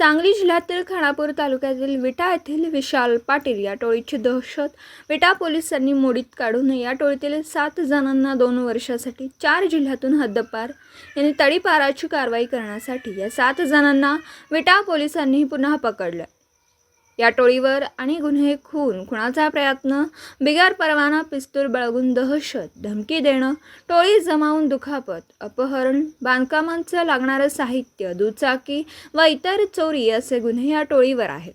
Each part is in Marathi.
सांगली जिल्ह्यातील खानापूर तालुक्यातील विटा येथील विशाल पाटील या टोळीची दहशत विटा पोलिसांनी मोडीत काढून या टोळीतील 7 जणांना 2 वर्षासाठी 4 जिल्ह्यातून हद्दपार यांनी तडीपाराची कारवाई करण्यासाठी या 7 जणांना विटा पोलिसांनी पुन्हा पकडलं। या टोळीवर आणि गुन्हे खुनाचा प्रयत्न, बिगर परवाना पिस्तूल बाळगून दहशत, धमकी देणं, टोळी जमावून दुखापत, अपहरण, बांधकामांचं लागणारं साहित्य, दुचाकी व इतर चोरी असे गुन्हे या टोळीवर आहेत।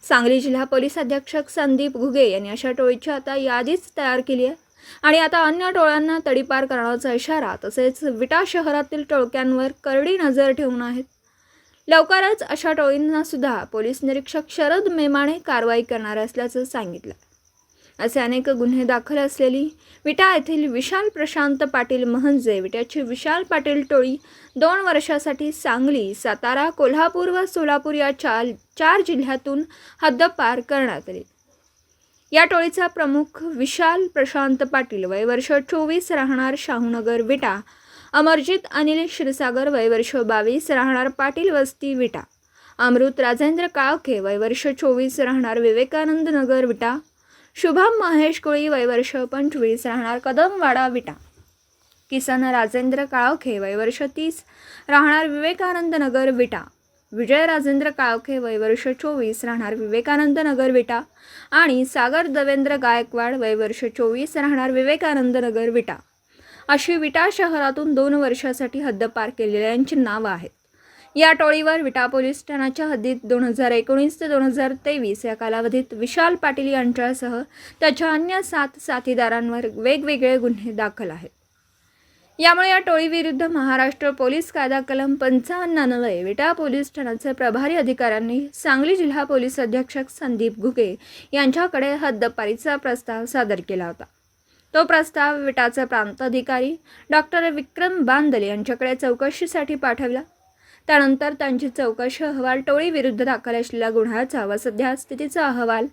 सांगली जिल्हा पोलीस अधीक्षक संदीप घुगे यांनी अशा टोळीची आता यादीच तयार केली आहे आणि आता अन्य टोळ्यांना तडीपार करण्याचा इशारा तसेच विटा शहरातील टोळक्यांवर करडी नजर ठेवून आहेत। लवकरच अशा टोळींना सुद्धा पोलीस निरीक्षक शरद मेमाणे कारवाई करणार असल्याचं सांगितलं। असे अनेक गुन्हे दाखल असलेली विटा येथील विशाल प्रशांत पाटील म्हणजे विट्याची विशाल पाटील टोळी 2 वर्षासाठी सांगली, सातारा, कोल्हापूर व सोलापूर या 4 जिल्ह्यातून हद्दपार करण्यात आली। या टोळीचा प्रमुख विशाल प्रशांत पाटील, वय वर्ष 24, राहणार शाहूनगर विटा, अमरजित अनिल क्षीरसागर, वय वर्ष 22, राहणार पाटील वस्ती विटा, अमृत राजेंद्र काळखे, वय वर्ष 24, राहणार विवेकानंद नगर विटा, शुभम महेश कोळी, वय वर्ष 25, राहणार कदमवाडा विटा, किसन राजेंद्र काळखे, वय वर्ष 30, राहणार विवेकानंद नगर विटा, विजय राजेंद्र काळखे, वय वर्ष 24, राहणार विवेकानंद नगर विटा आणि सागर देवेंद्र गायकवाड, वय वर्ष 24, राहणार विवेकानंद नगर विटा अशी विटा शहरातून 2 वर्षासाठी हद्दपार केलेल्यांची नावं आहेत। या टोळीवर विटा पोलीस ठाण्याच्या हद्दीत 2019 ते 2023 या कालावधीत विशाल पाटील यांच्यासह त्याच्या अन्य 7 साथीदारांवर वेगवेगळे गुन्हे दाखल आहेत। यामुळे या टोळीविरुद्ध महाराष्ट्र पोलीस कायदा कलम 55 अन्वये विटा पोलीस ठाण्याचे प्रभारी अधिकाऱ्यांनी सांगली जिल्हा पोलीस अधीक्षक संदीप घुगे यांच्याकडे हद्दपारीचा प्रस्ताव सादर केला होता। तो प्रस्ताव विटाचे प्रांत अधिकारी डॉक्टर विक्रम बांदल यांच्याकडे चौकशीसाठी पाठवला। त्यानंतर त्यांची चौकशी अहवाल, टोळीविरुद्ध दाखल असलेल्या गुन्ह्याचा व सध्या स्थितीचा अहवाल,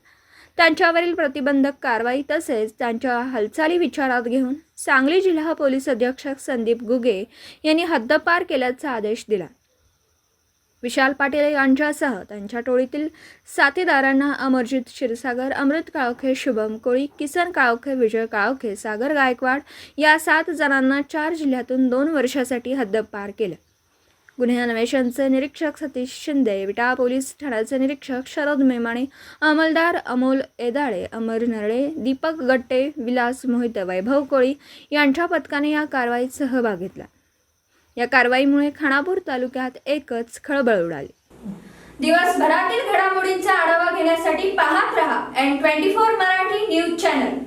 त्यांच्यावरील प्रतिबंधक कारवाई तसेच त्यांच्या हालचाली विचारात घेऊन सांगली जिल्हा पोलीस अधीक्षक संदीप घुगे यांनी हद्दपार केल्याचा आदेश दिला। विशाल पाटील यांच्यासह त्यांच्या टोळीतील साथीदारांना अमरजित क्षीरसागर, अमृत काळखे, शुभम कोळी, किसन काळखे, विजय काळखे, सागर गायकवाड या 7 जणांना 4 जिल्ह्यातून 2 वर्षासाठी हद्दपार केलं। गुन्हे अन्वेषणचे निरीक्षक सतीश शिंदे, विटा पोलीस ठाण्याचे निरीक्षक शरद मेमाणे, अंमलदार अमोल एदाळे, अमर नरळे, दीपक गट्टे, विलास मोहिते, वैभव कोळी यांच्या पथकाने या कारवाईत सहभाग घेतला। या कारवाईमुळे खानापूर तालुक्यात एकच खळबळ उडाली। दिवसभरातील घडामोडींचा आढावा घेण्यासाठी पाहत रहा N24 मराठी न्यूज चॅनल।